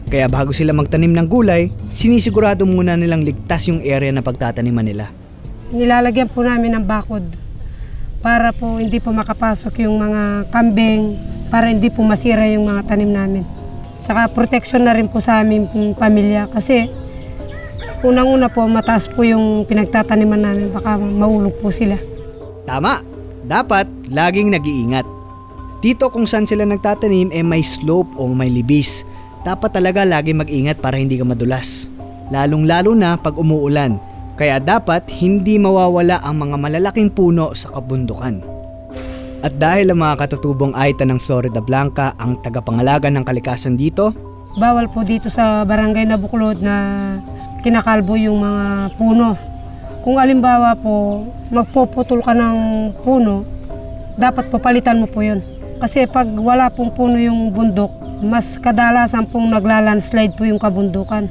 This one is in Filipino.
Kaya bago sila magtanim ng gulay, sinisigurado muna nilang ligtas yung area na pagtataniman nila. Nilalagyan po namin ng bakod para po hindi po makapasok yung mga kambing, para hindi po masira yung mga tanim namin. Tsaka protection na rin po sa aming pamilya kasi unang-una po mataas po yung pinagtataniman namin, baka mahulog po sila. Tama! Dapat laging nag-iingat. Dito kung saan sila nagtatanim may slope o may libis. Dapat talaga lagi mag-ingat para hindi ka madulas. Lalong-lalo na pag umuulan. Kaya dapat hindi mawawala ang mga malalaking puno sa kabundukan. At dahil ang mga katutubong Aita ng Florida Blanca ang tagapangalaga ng kalikasan dito, Bawal po dito sa barangay na Buklod na kinakalbo yung mga puno. Kung alimbawa po, magpuputol ka ng puno, dapat papalitan mo po yun. Kasi pag wala pong puno yung bundok, mas kadalasan pong naglalandslide po yung kabundukan.